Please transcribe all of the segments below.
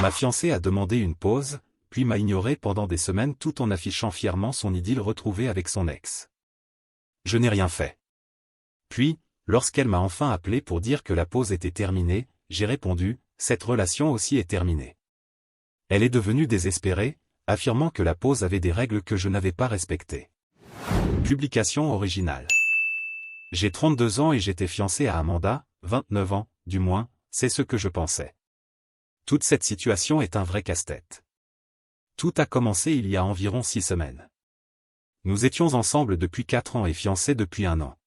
Ma fiancée a demandé une pause, puis m'a ignoré pendant des semaines tout en affichant fièrement son idylle retrouvée avec son ex. Je n'ai rien fait. Puis, lorsqu'elle m'a enfin appelé pour dire que la pause était terminée, j'ai répondu, cette relation aussi est terminée. Elle est devenue désespérée, affirmant que la pause avait des règles que je n'avais pas respectées. Publication originale. J'ai 32 ans et j'étais fiancé à Amanda, 29 ans, du moins, c'est ce que je pensais. Toute cette situation est un vrai casse-tête. Tout a commencé il y a environ 6 semaines. Nous étions ensemble depuis 4 ans et fiancés depuis 1 an.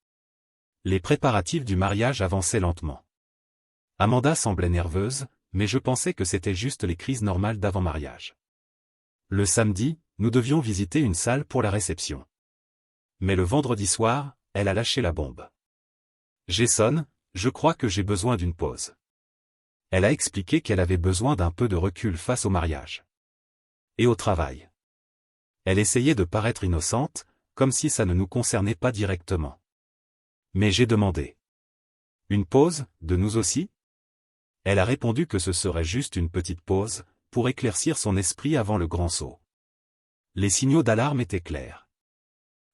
Les préparatifs du mariage avançaient lentement. Amanda semblait nerveuse, mais je pensais que c'était juste les crises normales d'avant-mariage. Le samedi, nous devions visiter une salle pour la réception. Mais le vendredi soir, elle a lâché la bombe. Jason, je crois que j'ai besoin d'une pause. Elle a expliqué qu'elle avait besoin d'un peu de recul face au mariage. Et au travail. Elle essayait de paraître innocente, comme si ça ne nous concernait pas directement. Mais j'ai demandé. Une pause, de nous aussi ? Elle a répondu que ce serait juste une petite pause, pour éclaircir son esprit avant le grand saut. Les signaux d'alarme étaient clairs.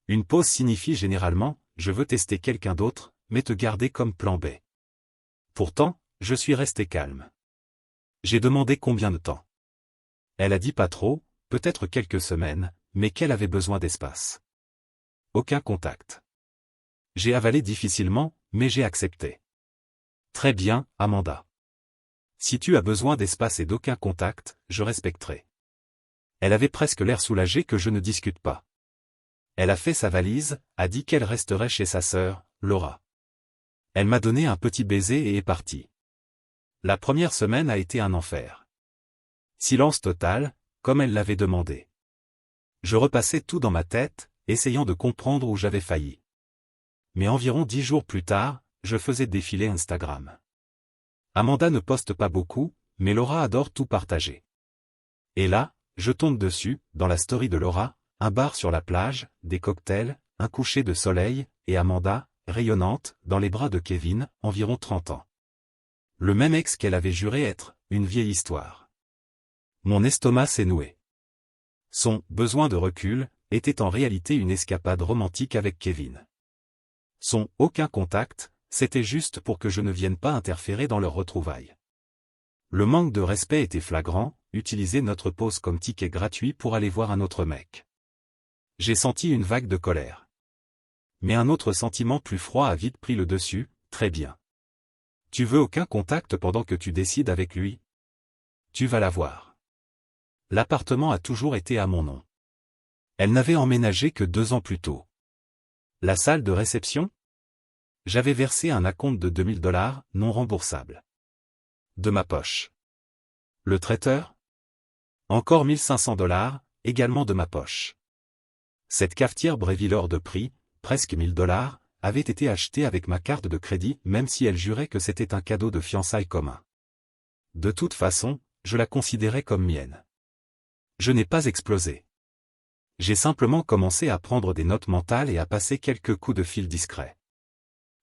Une pause signifie généralement, je veux tester quelqu'un d'autre, mais te garder comme plan B. Pourtant, je suis resté calme. J'ai demandé combien de temps. Elle a dit pas trop, peut-être quelques semaines, mais qu'elle avait besoin d'espace. Aucun contact. J'ai avalé difficilement, mais j'ai accepté. Très bien, Amanda. Si tu as besoin d'espace et d'aucun contact, je respecterai. Elle avait presque l'air soulagée que je ne discute pas. Elle a fait sa valise, a dit qu'elle resterait chez sa sœur, Laura. Elle m'a donné un petit baiser et est partie. La première semaine a été un enfer. Silence total, comme elle l'avait demandé. Je repassais tout dans ma tête, essayant de comprendre où j'avais failli. Mais environ 10 jours plus tard, je faisais défiler Instagram. Amanda ne poste pas beaucoup, mais Laura adore tout partager. Et là, je tombe dessus, dans la story de Laura, un bar sur la plage, des cocktails, un coucher de soleil, et Amanda, rayonnante, dans les bras de Kevin, environ 30 ans. Le même ex qu'elle avait juré être, une vieille histoire. Mon estomac s'est noué. Son « besoin de recul » était en réalité une escapade romantique avec Kevin. Son « aucun contact » c'était juste pour que je ne vienne pas interférer dans leurs retrouvailles. Le manque de respect était flagrant, utiliser notre pause comme ticket gratuit pour aller voir un autre mec. J'ai senti une vague de colère. Mais un autre sentiment plus froid a vite pris le dessus, très bien. Tu veux aucun contact pendant que tu décides avec lui ? Tu vas l'avoir. L'appartement a toujours été à mon nom. Elle n'avait emménagé que 2 ans plus tôt. La salle de réception ? J'avais versé un acompte de $2000, non remboursable. De ma poche. Le traiteur ? Encore $1500, également de ma poche. Cette cafetière Breville hors de prix, presque $1000, avait été achetée avec ma carte de crédit même si elle jurait que c'était un cadeau de fiançailles commun. De toute façon, je la considérais comme mienne. Je n'ai pas explosé. J'ai simplement commencé à prendre des notes mentales et à passer quelques coups de fil discrets.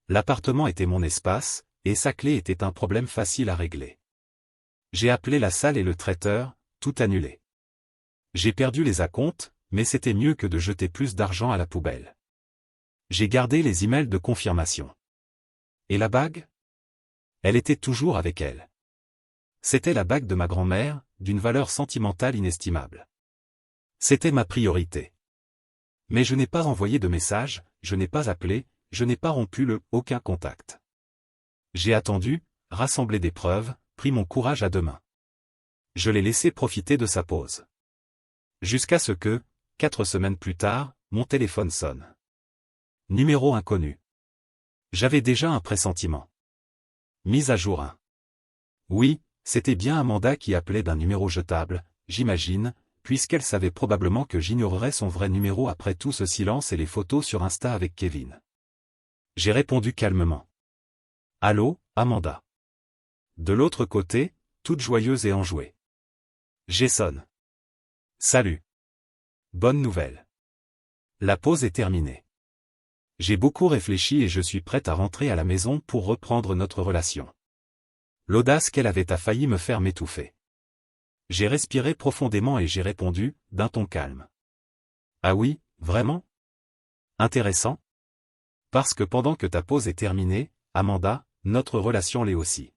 L'appartement était mon espace, et sa clé était un problème facile à régler. J'ai appelé la salle et le traiteur, tout annulé. J'ai perdu les acomptes, mais c'était mieux que de jeter plus d'argent à la poubelle. J'ai gardé les emails de confirmation. Et la bague ? Elle était toujours avec elle. C'était la bague de ma grand-mère, d'une valeur sentimentale inestimable. C'était ma priorité. Mais je n'ai pas envoyé de message, je n'ai pas appelé, je n'ai pas rompu le « aucun contact ». J'ai attendu, rassemblé des preuves, pris mon courage à 2 mains. Je l'ai laissé profiter de sa pause. Jusqu'à ce que, 4 semaines plus tard, mon téléphone sonne. Numéro inconnu. J'avais déjà un pressentiment. Mise à jour 1. Oui, c'était bien Amanda qui appelait d'un numéro jetable, j'imagine, puisqu'elle savait probablement que j'ignorerais son vrai numéro après tout ce silence et les photos sur Insta avec Kevin. J'ai répondu calmement. Allô, Amanda. De l'autre côté, toute joyeuse et enjouée. Jason. Salut. Bonne nouvelle. La pause est terminée. J'ai beaucoup réfléchi et je suis prête à rentrer à la maison pour reprendre notre relation. L'audace qu'elle avait a failli me faire m'étouffer. J'ai respiré profondément et j'ai répondu, d'un ton calme. Ah oui, vraiment? Intéressant? Parce que pendant que ta pause est terminée, Amanda, notre relation l'est aussi.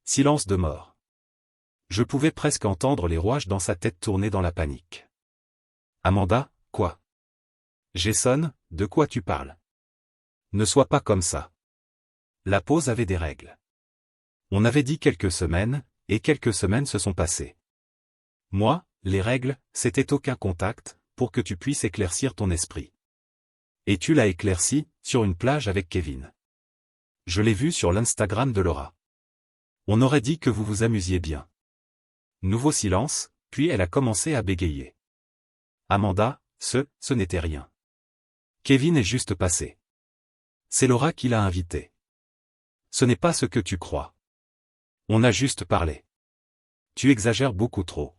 Silence de mort. Je pouvais presque entendre les rouages dans sa tête tourner dans la panique. Amanda, quoi? Jason, de quoi tu parles? Ne sois pas comme ça. La pause avait des règles. On avait dit quelques semaines, et quelques semaines se sont passées. Moi, les règles, c'était aucun contact, pour que tu puisses éclaircir ton esprit. Et tu l'as éclairci, sur une plage avec Kevin. Je l'ai vu sur l'Instagram de Laura. On aurait dit que vous vous amusiez bien. Nouveau silence, puis elle a commencé à bégayer. Amanda, ce n'était rien. Kevin est juste passé. C'est Laura qui l'a invité. Ce n'est pas ce que tu crois. On a juste parlé. Tu exagères beaucoup trop.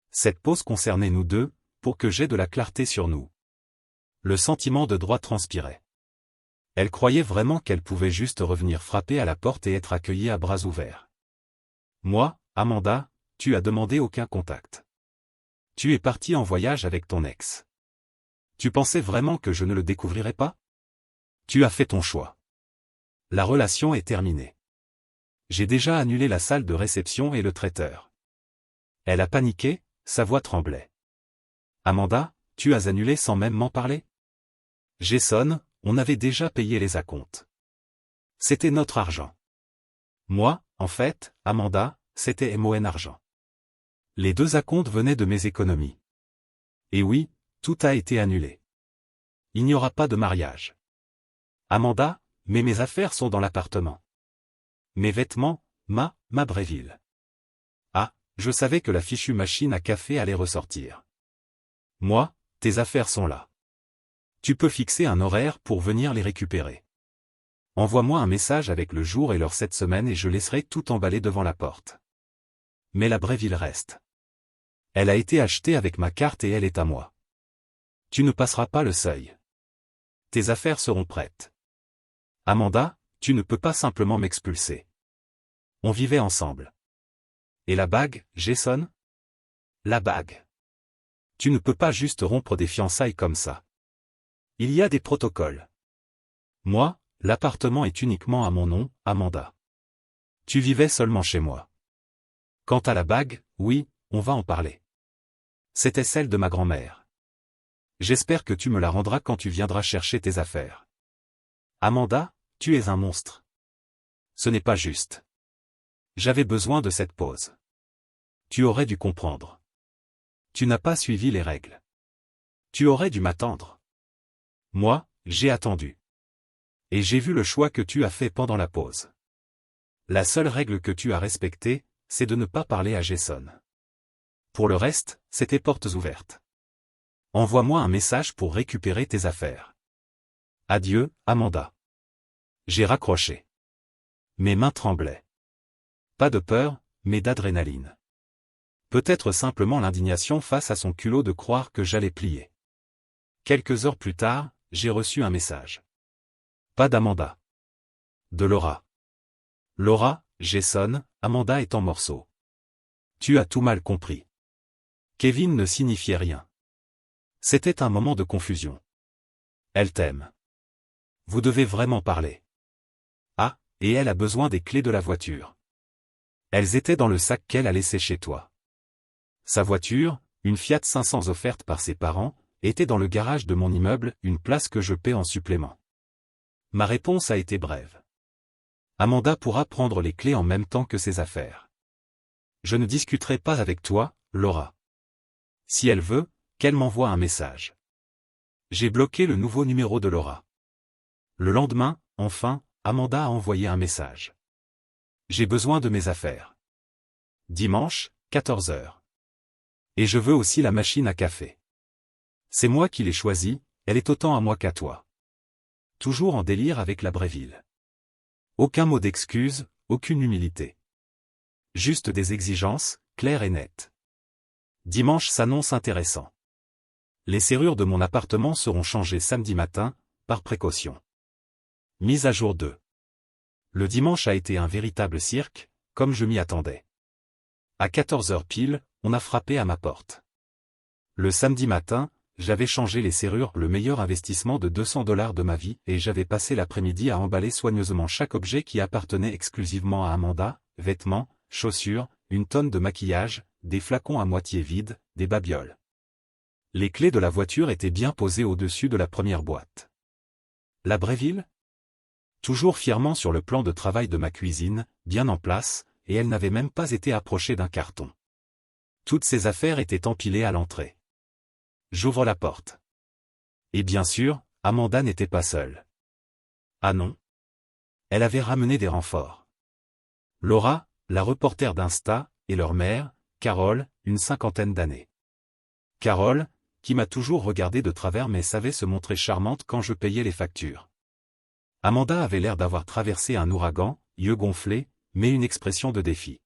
Cette pause concernait nous deux, pour que j'aie de la clarté sur nous. Le sentiment de droit transpirait. Elle croyait vraiment qu'elle pouvait juste revenir frapper à la porte et être accueillie à bras ouverts. Moi, Amanda, tu as demandé aucun contact. Tu es partie en voyage avec ton ex. Tu pensais vraiment que je ne le découvrirais pas? Tu as fait ton choix. La relation est terminée. J'ai déjà annulé la salle de réception et le traiteur. Elle a paniqué, sa voix tremblait. Amanda, tu as annulé sans même m'en parler? Jason, on avait déjà payé les acomptes. C'était notre argent. Moi, en fait, Amanda, c'était MON argent. Les 2 acomptes venaient de mes économies. Et oui, tout a été annulé. Il n'y aura pas de mariage. Amanda, mais mes affaires sont dans l'appartement. Mes vêtements, ma Bréville. Ah, je savais que la fichue machine à café allait ressortir. Moi, tes affaires sont là. Tu peux fixer un horaire pour venir les récupérer. Envoie-moi un message avec le jour et l'heure cette semaine et je laisserai tout emballé devant la porte. Mais la Bréville reste. Elle a été achetée avec ma carte et elle est à moi. Tu ne passeras pas le seuil. Tes affaires seront prêtes. Amanda, tu ne peux pas simplement m'expulser. On vivait ensemble. Et la bague, Jason? La bague. Tu ne peux pas juste rompre des fiançailles comme ça. Il y a des protocoles. Moi, l'appartement est uniquement à mon nom, Amanda. Tu vivais seulement chez moi. Quant à la bague, oui, on va en parler. C'était celle de ma grand-mère. J'espère que tu me la rendras quand tu viendras chercher tes affaires. Amanda, tu es un monstre. Ce n'est pas juste. J'avais besoin de cette pause. Tu aurais dû comprendre. Tu n'as pas suivi les règles. Tu aurais dû m'attendre. Moi, j'ai attendu. Et j'ai vu le choix que tu as fait pendant la pause. La seule règle que tu as respectée, c'est de ne pas parler à Jason. Pour le reste, c'était portes ouvertes. Envoie-moi un message pour récupérer tes affaires. Adieu, Amanda. J'ai raccroché. Mes mains tremblaient. Pas de peur, mais d'adrénaline. Peut-être simplement l'indignation face à son culot de croire que j'allais plier. Quelques heures plus tard, j'ai reçu un message. Pas d'Amanda. De Laura. Laura, Jason, Amanda est en morceaux. Tu as tout mal compris. Kevin ne signifiait rien. C'était un moment de confusion. Elle t'aime. Vous devez vraiment parler. Ah, et elle a besoin des clés de la voiture. Elles étaient dans le sac qu'elle a laissé chez toi. Sa voiture, une Fiat 500 offerte par ses parents, était dans le garage de mon immeuble, une place que je paie en supplément. Ma réponse a été brève. Amanda pourra prendre les clés en même temps que ses affaires. Je ne discuterai pas avec toi, Laura. Si elle veut, qu'elle m'envoie un message. J'ai bloqué le nouveau numéro de Laura. Le lendemain, enfin, Amanda a envoyé un message. J'ai besoin de mes affaires. Dimanche, 14 h. Et je veux aussi la machine à café. C'est moi qui l'ai choisie, elle est autant à moi qu'à toi. Toujours en délire avec la Bréville. Aucun mot d'excuse, aucune humilité. Juste des exigences, claires et nettes. Dimanche s'annonce intéressant. Les serrures de mon appartement seront changées samedi matin, par précaution. Mise à jour 2. Le dimanche a été un véritable cirque, comme je m'y attendais. À 14 heures pile, on a frappé à ma porte. Le samedi matin, j'avais changé les serrures, le meilleur investissement de $200 de ma vie, et j'avais passé l'après-midi à emballer soigneusement chaque objet qui appartenait exclusivement à Amanda, vêtements, chaussures, une tonne de maquillage, des flacons à moitié vides, des babioles. Les clés de la voiture étaient bien posées au-dessus de la première boîte. La Bréville? Toujours fièrement sur le plan de travail de ma cuisine, bien en place, et elle n'avait même pas été approchée d'un carton. Toutes ses affaires étaient empilées à l'entrée. J'ouvre la porte. Et bien sûr, Amanda n'était pas seule. Ah non. Elle avait ramené des renforts. Laura, la reporter d'Insta, et leur mère, Carole, une cinquantaine d'années. Carole, qui m'a toujours regardé de travers mais savait se montrer charmante quand je payais les factures. Amanda avait l'air d'avoir traversé un ouragan, yeux gonflés, mais une expression de défi.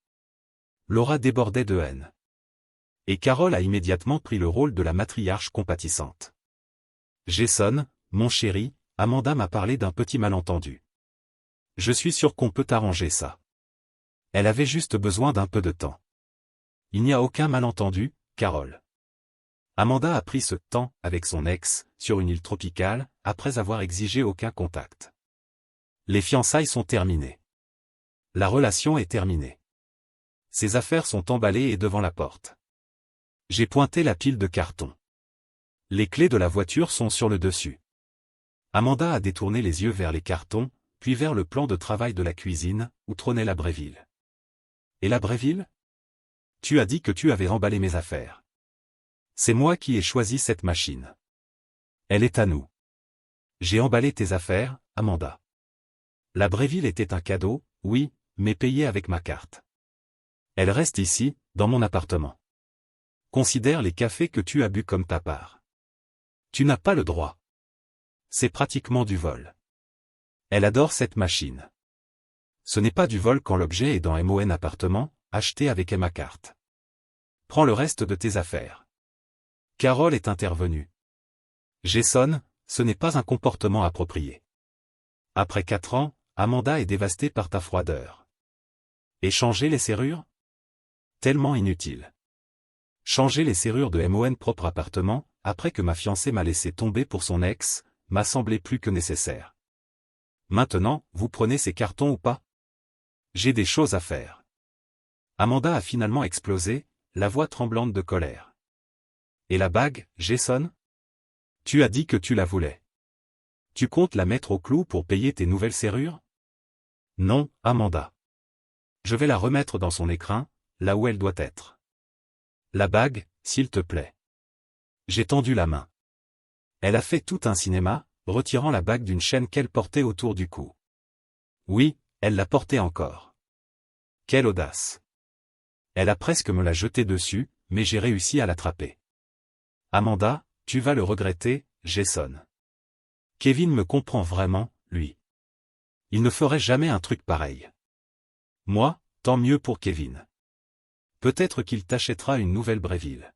Laura débordait de haine. Et Carole a immédiatement pris le rôle de la matriarche compatissante. Jason, mon chéri, Amanda m'a parlé d'un petit malentendu. Je suis sûr qu'on peut arranger ça. Elle avait juste besoin d'un peu de temps. Il n'y a aucun malentendu, Carole. Amanda a pris ce temps avec son ex, sur une île tropicale, après avoir exigé aucun contact. Les fiançailles sont terminées. La relation est terminée. Ses affaires sont emballées et devant la porte. J'ai pointé la pile de cartons. Les clés de la voiture sont sur le dessus. Amanda a détourné les yeux vers les cartons, puis vers le plan de travail de la cuisine, où trônait la Bréville. Et la Bréville? Tu as dit que tu avais emballé mes affaires. C'est moi qui ai choisi cette machine. Elle est à nous. J'ai emballé tes affaires, Amanda. La Bréville était un cadeau, oui, mais payé avec ma carte. Elle reste ici, dans mon appartement. Considère les cafés que tu as bu comme ta part. Tu n'as pas le droit. C'est pratiquement du vol. Elle adore cette machine. Ce n'est pas du vol quand l'objet est dans MON appartement, acheté avec ma carte. Prends le reste de tes affaires. Carole est intervenue. Jason, ce n'est pas un comportement approprié. Après 4 ans, Amanda est dévastée par ta froideur. Et changer les serrures? Tellement inutile. Changer les serrures de MON propre appartement, après que ma fiancée m'a laissé tomber pour son ex, m'a semblé plus que nécessaire. Maintenant, vous prenez ces cartons ou pas? J'ai des choses à faire. Amanda a finalement explosé, la voix tremblante de colère. Et la bague, Jason? Tu as dit que tu la voulais. Tu comptes la mettre au clou pour payer tes nouvelles serrures? Non, Amanda. Je vais la remettre dans son écrin, là où elle doit être. La bague, s'il te plaît. J'ai tendu la main. Elle a fait tout un cinéma, retirant la bague d'une chaîne qu'elle portait autour du cou. Oui, elle la portait encore. Quelle audace. Elle a presque me la jetée dessus, mais j'ai réussi à l'attraper. Amanda, tu vas le regretter, Jason. Kevin me comprend vraiment, lui. Il ne ferait jamais un truc pareil. Moi, tant mieux pour Kevin. Peut-être qu'il t'achètera une nouvelle Bréville.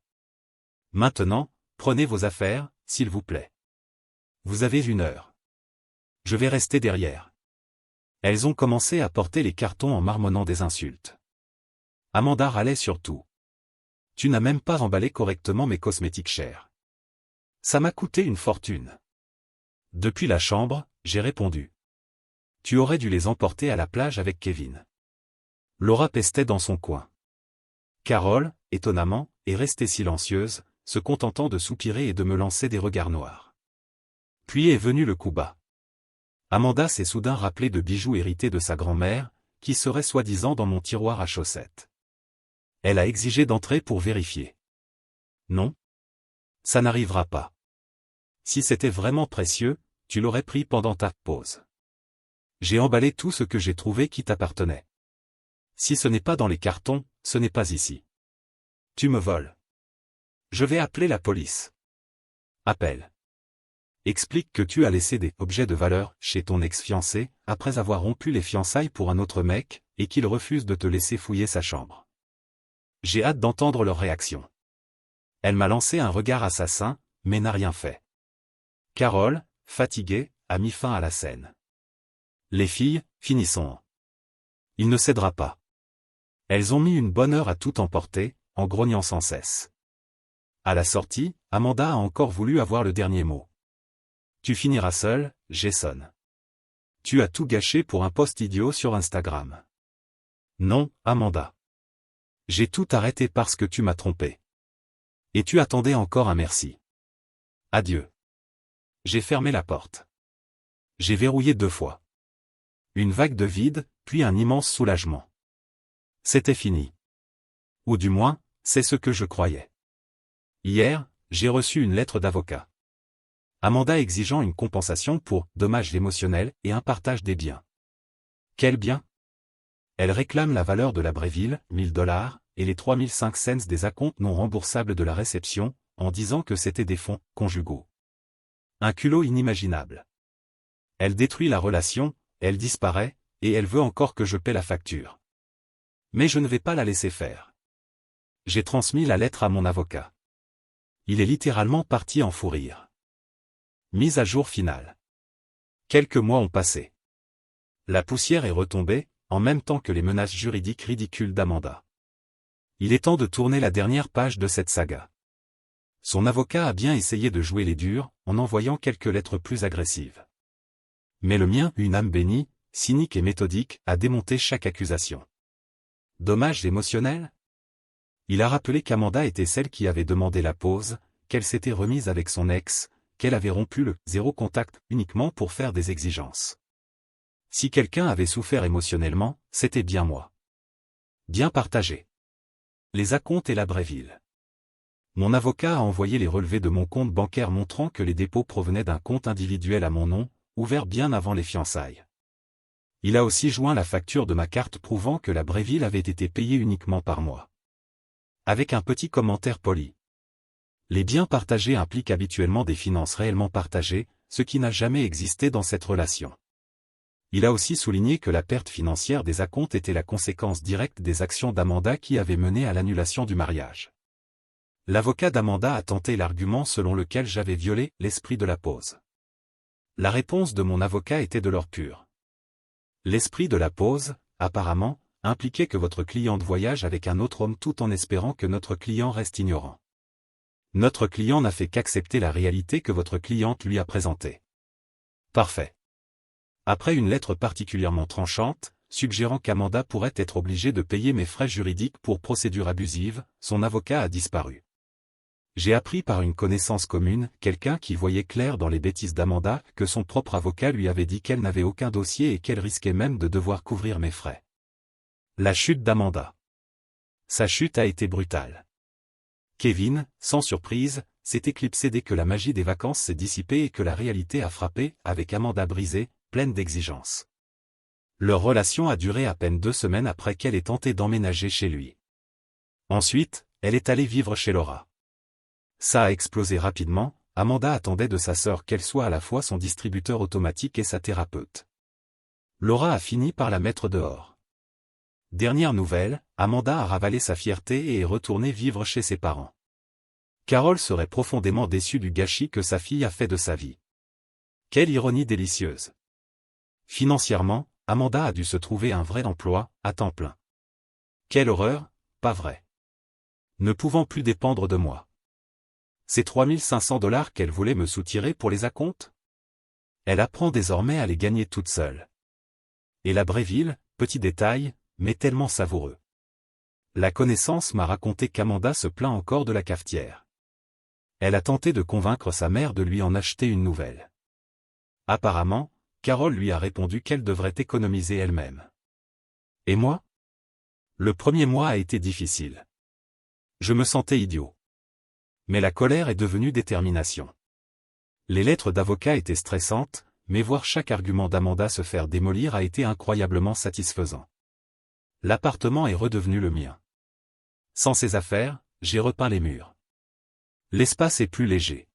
Maintenant, prenez vos affaires, s'il vous plaît. Vous avez 1 heure. Je vais rester derrière. Elles ont commencé à porter les cartons en marmonnant des insultes. Amanda râlait sur tout. Tu n'as même pas emballé correctement mes cosmétiques chers. Ça m'a coûté une fortune. Depuis la chambre, j'ai répondu. Tu aurais dû les emporter à la plage avec Kevin. Laura pestait dans son coin. Carole, étonnamment, est restée silencieuse, se contentant de soupirer et de me lancer des regards noirs. Puis est venu le coup bas. Amanda s'est soudain rappelé de bijoux hérités de sa grand-mère, qui seraient soi-disant dans mon tiroir à chaussettes. Elle a exigé d'entrer pour vérifier. Non. Ça n'arrivera pas. Si c'était vraiment précieux, tu l'aurais pris pendant ta pause. J'ai emballé tout ce que j'ai trouvé qui t'appartenait. Si ce n'est pas dans les cartons, ce n'est pas ici. Tu me voles. Je vais appeler la police. Appelle. Explique que tu as laissé des objets de valeur chez ton ex-fiancé, après avoir rompu les fiançailles pour un autre mec, et qu'il refuse de te laisser fouiller sa chambre. J'ai hâte d'entendre leur réaction. Elle m'a lancé un regard assassin, mais n'a rien fait. Carole, fatiguée, a mis fin à la scène. Les filles, finissons. Il ne cédera pas. Elles ont mis une bonne heure à tout emporter, en grognant sans cesse. À la sortie, Amanda a encore voulu avoir le dernier mot. Tu finiras seul, Jason. Tu as tout gâché pour un post idiot sur Instagram. Non, Amanda. J'ai tout arrêté parce que tu m'as trompé. Et tu attendais encore un merci. Adieu. J'ai fermé la porte. J'ai verrouillé 2 fois. Une vague de vide, puis un immense soulagement. C'était fini. Ou du moins, c'est ce que je croyais. Hier, j'ai reçu une lettre d'avocat. Amanda exigeant une compensation pour dommages émotionnels et un partage des biens. Quel bien? Elle réclame la valeur de la Bréville, $1000, et les 3005 cents des acomptes non remboursables de la réception, en disant que c'était des fonds conjugaux. Un culot inimaginable. Elle détruit la relation, elle disparaît, et elle veut encore que je paie la facture. Mais je ne vais pas la laisser faire. J'ai transmis la lettre à mon avocat. Il est littéralement parti en fou rire. Mise à jour finale. Quelques mois ont passé. La poussière est retombée, en même temps que les menaces juridiques ridicules d'Amanda. Il est temps de tourner la dernière page de cette saga. Son avocat a bien essayé de jouer les durs, en envoyant quelques lettres plus agressives. Mais le mien, une âme bénie, cynique et méthodique, a démonté chaque accusation. Dommages émotionnels? Il a rappelé qu'Amanda était celle qui avait demandé la pause, qu'elle s'était remise avec son ex, qu'elle avait rompu le zéro contact uniquement pour faire des exigences. Si quelqu'un avait souffert émotionnellement, c'était bien moi. Bien partagé. Les acomptes et la Bréville. Mon avocat a envoyé les relevés de mon compte bancaire montrant que les dépôts provenaient d'un compte individuel à mon nom, ouvert bien avant les fiançailles. Il a aussi joint la facture de ma carte prouvant que la Bréville avait été payée uniquement par moi. Avec un petit commentaire poli. Les biens partagés impliquent habituellement des finances réellement partagées, ce qui n'a jamais existé dans cette relation. Il a aussi souligné que la perte financière des acomptes était la conséquence directe des actions d'Amanda qui avaient mené à l'annulation du mariage. L'avocat d'Amanda a tenté l'argument selon lequel j'avais violé l'esprit de la pause. La réponse de mon avocat était de l'or pur. L'esprit de la pause, apparemment, impliquait que votre cliente voyage avec un autre homme tout en espérant que notre client reste ignorant. Notre client n'a fait qu'accepter la réalité que votre cliente lui a présentée. Parfait. Après une lettre particulièrement tranchante, suggérant qu'Amanda pourrait être obligée de payer mes frais juridiques pour procédure abusive, son avocat a disparu. J'ai appris par une connaissance commune, quelqu'un qui voyait clair dans les bêtises d'Amanda, que son propre avocat lui avait dit qu'elle n'avait aucun dossier et qu'elle risquait même de devoir couvrir mes frais. La chute d'Amanda. Sa chute a été brutale. Kevin, sans surprise, s'est éclipsé dès que la magie des vacances s'est dissipée et que la réalité a frappé, avec Amanda brisée, pleine d'exigences. Leur relation a duré à peine 2 semaines après qu'elle ait tenté d'emménager chez lui. Ensuite, elle est allée vivre chez Laura. Ça a explosé rapidement, Amanda attendait de sa sœur qu'elle soit à la fois son distributeur automatique et sa thérapeute. Laura a fini par la mettre dehors. Dernière nouvelle, Amanda a ravalé sa fierté et est retournée vivre chez ses parents. Carole serait profondément déçue du gâchis que sa fille a fait de sa vie. Quelle ironie délicieuse. Financièrement, Amanda a dû se trouver un vrai emploi, à temps plein. Quelle horreur, pas vrai. Ne pouvant plus dépendre de moi. Ces $3500 qu'elle voulait me soutirer pour les acomptes? Elle apprend désormais à les gagner toute seule. Et la Bréville, petit détail, mais tellement savoureux. La connaissance m'a raconté qu'Amanda se plaint encore de la cafetière. Elle a tenté de convaincre sa mère de lui en acheter une nouvelle. Apparemment, Carole lui a répondu qu'elle devrait économiser elle-même. Et moi? Le premier mois a été difficile. Je me sentais idiot. Mais la colère est devenue détermination. Les lettres d'avocat étaient stressantes, mais voir chaque argument d'Amanda se faire démolir a été incroyablement satisfaisant. L'appartement est redevenu le mien. Sans ses affaires, j'ai repeint les murs. L'espace est plus léger.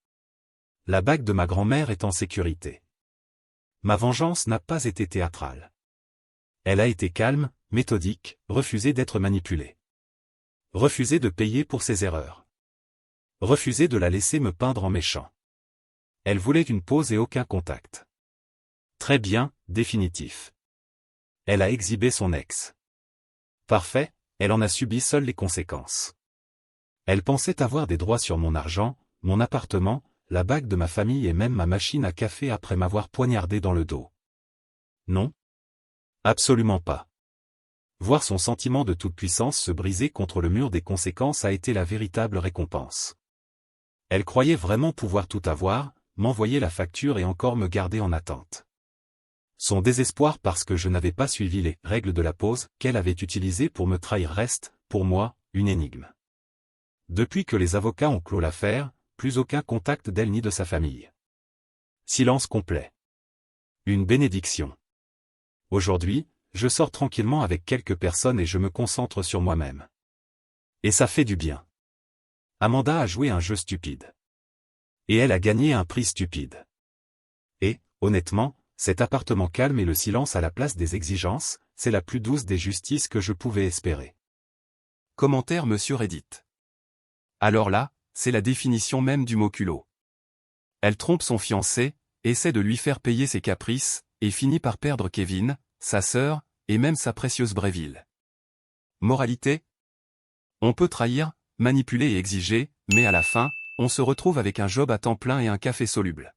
La bague de ma grand-mère est en sécurité. Ma vengeance n'a pas été théâtrale. Elle a été calme, méthodique, refusée d'être manipulée. Refusée de payer pour ses erreurs. Refusée de la laisser me peindre en méchant. Elle voulait une pause et aucun contact. Très bien, définitif. Elle a exhibé son ex. Parfait, Elle en a subi seule les conséquences. Elle pensait avoir des droits sur mon argent, mon appartement, la bague de ma famille et même ma machine à café après m'avoir poignardé dans le dos. Non? Absolument pas. Voir son sentiment de toute-puissance se briser contre le mur des conséquences a été la véritable récompense. Elle croyait vraiment pouvoir tout avoir, m'envoyer la facture et encore me garder en attente. Son désespoir parce que je n'avais pas suivi les règles de la pause qu'elle avait utilisées pour me trahir reste, pour moi, une énigme. Depuis que les avocats ont clos l'affaire, plus aucun contact d'elle ni de sa famille. Silence complet. Une bénédiction. Aujourd'hui, je sors tranquillement avec quelques personnes et je me concentre sur moi-même. Et ça fait du bien. Amanda a joué un jeu stupide. Et elle a gagné un prix stupide. Et, honnêtement, cet appartement calme et le silence à la place des exigences, c'est la plus douce des justices que je pouvais espérer. Commentaire Monsieur Reddit. Alors là, c'est la définition même du mot culot. Elle trompe son fiancé, essaie de lui faire payer ses caprices, et finit par perdre Kevin, sa sœur, et même sa précieuse Bréville. Moralité? On peut trahir, manipuler et exiger, mais à la fin, on se retrouve avec un job à temps plein et un café soluble.